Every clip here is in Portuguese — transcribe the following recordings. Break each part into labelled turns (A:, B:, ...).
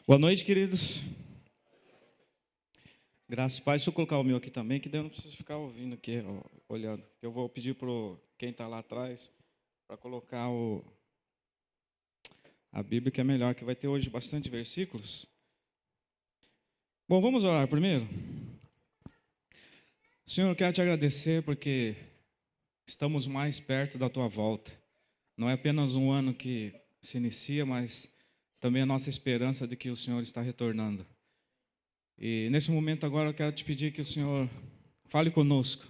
A: Boa noite, queridos. Graças a Pai. Deixa eu colocar o meu aqui também, que daí eu não preciso ficar ouvindo aqui, ó, olhando. Eu vou pedir para quem está lá atrás para colocar a Bíblia, que é melhor, que vai ter hoje bastante versículos. Bom, vamos orar primeiro. Senhor, eu quero te agradecer porque estamos mais perto da Tua volta. Não é apenas um ano que se inicia, mas também a nossa esperança de que o Senhor está retornando. E nesse momento agora eu quero te pedir que o Senhor fale conosco,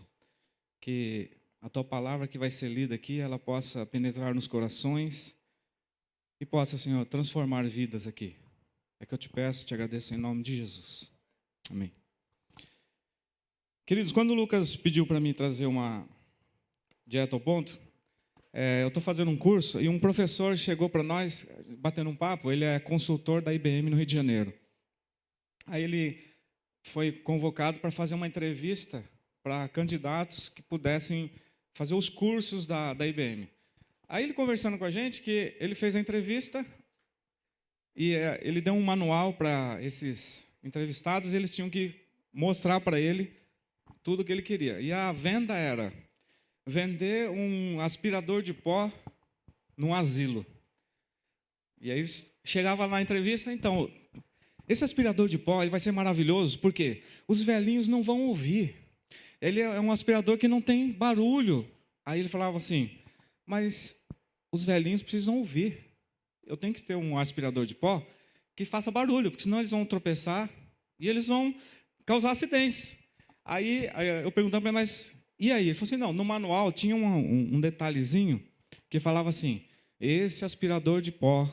A: que a Tua palavra que vai ser lida aqui, ela possa penetrar nos corações e possa, Senhor, transformar vidas aqui. É que eu te peço, te agradeço em nome de Jesus. Amém. Queridos, quando o Lucas pediu para mim trazer uma direto ao ponto, eu estou fazendo um curso e um professor chegou para nós, batendo um papo, ele é consultor da IBM no Rio de Janeiro. Aí ele foi convocado para fazer uma entrevista para candidatos que pudessem fazer os cursos da IBM. Aí ele conversando com a gente, que ele fez a entrevista e ele deu um manual para esses entrevistados, e eles tinham que mostrar para ele tudo o que ele queria. E a venda era vender um aspirador de pó num asilo. E aí chegava na entrevista, então, esse aspirador de pó ele vai ser maravilhoso, porque os velhinhos não vão ouvir. Ele é um aspirador que não tem barulho. Aí ele falava assim, mas os velhinhos precisam ouvir. Eu tenho que ter um aspirador de pó que faça barulho, porque senão eles vão tropeçar e eles vão causar acidentes. Aí eu perguntava para ele, mas e aí? Ele falou assim, não, no manual tinha um detalhezinho que falava assim, esse aspirador de pó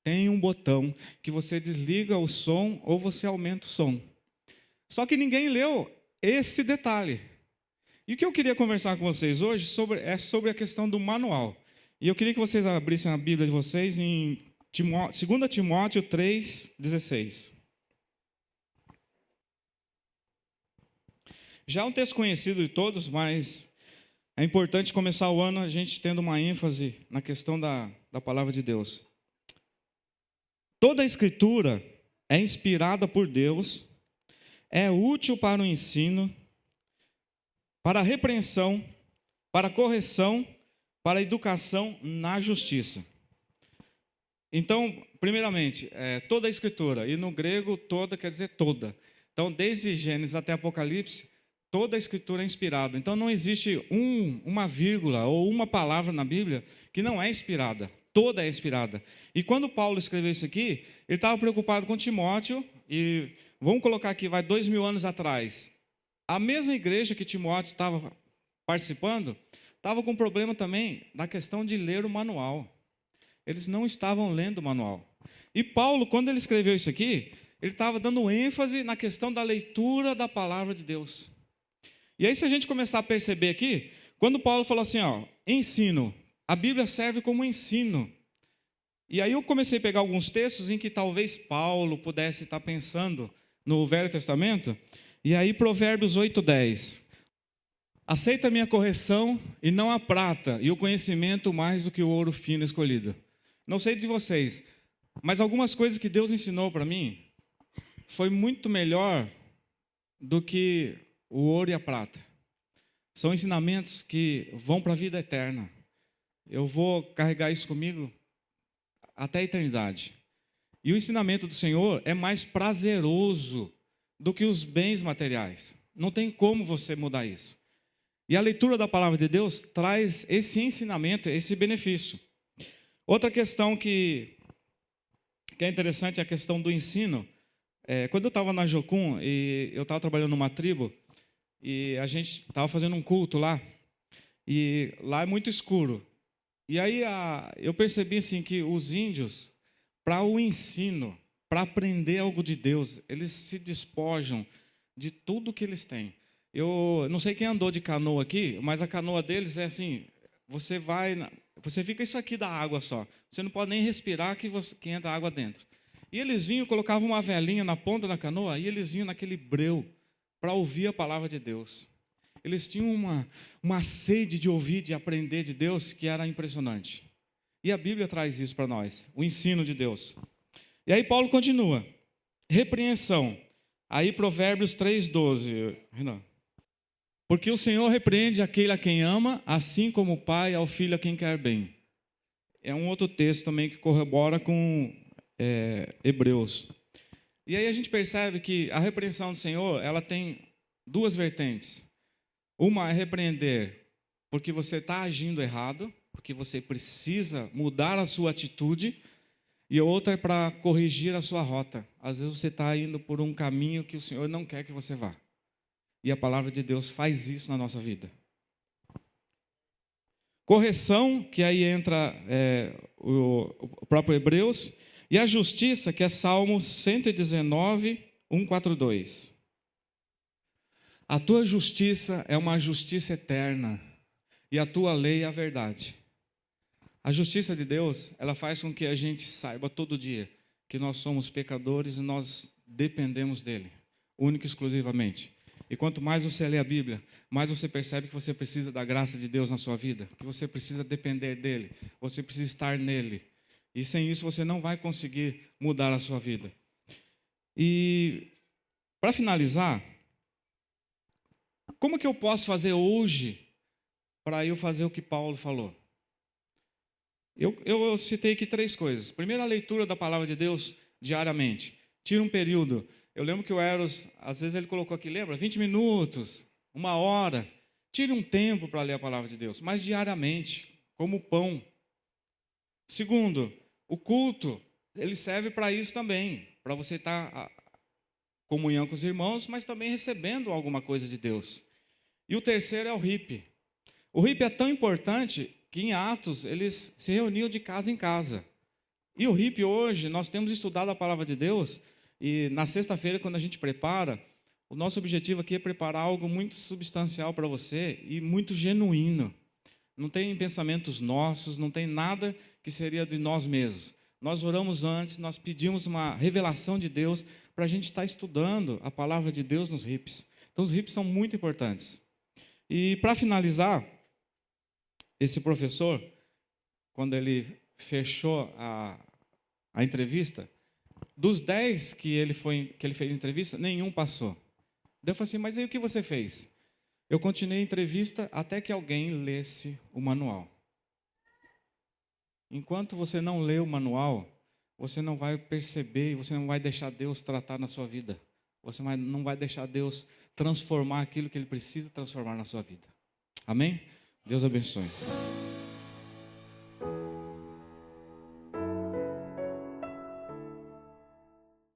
A: tem um botão que você desliga o som ou você aumenta o som. Só que ninguém leu esse detalhe. E o que eu queria conversar com vocês hoje é sobre a questão do manual. E eu queria que vocês abrissem a Bíblia de vocês em 2 Timóteo 3,16. Já é um texto conhecido de todos, mas é importante começar o ano a gente tendo uma ênfase na questão da palavra de Deus. Toda a Escritura é inspirada por Deus, é útil para o ensino, para a repreensão, para a correção, para a educação na justiça. Então, primeiramente, toda a Escritura, e no grego toda quer dizer toda. Então, desde Gênesis até Apocalipse, toda a Escritura é inspirada. Então, não existe uma vírgula ou uma palavra na Bíblia que não é inspirada. Toda é inspirada. E quando Paulo escreveu isso aqui, ele estava preocupado com Timóteo, e vamos colocar aqui, vai 2000 anos atrás. A mesma igreja que Timóteo estava participando, estava com problema também da questão de ler o manual. Eles não estavam lendo o manual. E Paulo, quando ele escreveu isso aqui, ele estava dando ênfase na questão da leitura da palavra de Deus. E aí, se a gente começar a perceber aqui, quando Paulo falou assim, ó, ensino, a Bíblia serve como ensino. E aí eu comecei a pegar alguns textos em que talvez Paulo pudesse estar pensando no Velho Testamento. E aí Provérbios 8:10. Aceita a minha correção e não a prata, e o conhecimento mais do que o ouro fino escolhido. Não sei de vocês, mas algumas coisas que Deus ensinou para mim foi muito melhor do que o ouro e a prata. São ensinamentos que vão para a vida eterna. Eu vou carregar isso comigo até a eternidade. E o ensinamento do Senhor é mais prazeroso do que os bens materiais. Não tem como você mudar isso. E a leitura da palavra de Deus traz esse ensinamento, esse benefício. Outra questão que é interessante é a questão do ensino. Quando eu estava na Jocum, e eu estava trabalhando numa tribo, e a gente estava fazendo um culto lá, e lá é muito escuro. E aí eu percebi assim, que os índios, para o ensino, para aprender algo de Deus, eles se despojam de tudo que eles têm. Eu não sei quem andou de canoa aqui, mas a canoa deles é assim, você fica isso aqui da água só. Você não pode nem respirar que entra água dentro. E eles vinham, colocavam uma velinha na ponta da canoa e eles vinham naquele breu para ouvir a palavra de Deus. Eles tinham uma sede de ouvir, de aprender de Deus, que era impressionante. E a Bíblia traz isso para nós, o ensino de Deus. E aí Paulo continua. repreensão. Aí Provérbios 3:12, Renan. Porque o Senhor repreende aquele a quem ama, assim como o pai ao filho a quem quer bem. É um outro texto também que corrobora com Hebreus. E aí a gente percebe que a repreensão do Senhor, ela tem duas vertentes. Uma é repreender porque você está agindo errado, porque você precisa mudar a sua atitude, e outra é para corrigir a sua rota. Às vezes você está indo por um caminho que o Senhor não quer que você vá. E a palavra de Deus faz isso na nossa vida. Correção, que aí entra o próprio Hebreus, e a justiça, que é Salmo 119, 142. A tua justiça é uma justiça eterna, e a tua lei é a verdade. A justiça de Deus, ela faz com que a gente saiba todo dia que nós somos pecadores e nós dependemos dele, único e exclusivamente. E quanto mais você lê a Bíblia, mais você percebe que você precisa da graça de Deus na sua vida, que você precisa depender dele, você precisa estar nele. E sem isso você não vai conseguir mudar a sua vida. E para finalizar, como que eu posso fazer hoje para eu fazer o que Paulo falou? Eu citei aqui 3 coisas. Primeiro, a leitura da palavra de Deus diariamente. Tira um período. Eu lembro que o Eros, às vezes ele colocou aqui, lembra? 20 minutos, 1 hora. Tire um tempo para ler a palavra de Deus, mas diariamente, como pão. Segundo, o culto, ele serve para isso também, para você estar em comunhão com os irmãos, mas também recebendo alguma coisa de Deus. E o terceiro é o RIP. O RIP é tão importante que em Atos eles se reuniam de casa em casa. E o RIP hoje, nós temos estudado a palavra de Deus, e na sexta-feira, quando a gente prepara, o nosso objetivo aqui é preparar algo muito substancial para você e muito genuíno. Não tem pensamentos nossos, não tem nada que seria de nós mesmos. Nós oramos antes, nós pedimos uma revelação de Deus para a gente estar estudando a palavra de Deus nos RIPs. Então os RIPs são muito importantes. E para finalizar, esse professor, quando ele fechou a entrevista, dos 10 que ele fez entrevista, nenhum passou. Daí eu falei assim, mas aí o que você fez? Eu continuei a entrevista até que alguém lesse o manual. Enquanto você não lê o manual, você não vai perceber, você não vai deixar Deus tratar na sua vida. Você não vai deixar Deus transformar aquilo que Ele precisa transformar na sua vida. Amém? Deus abençoe.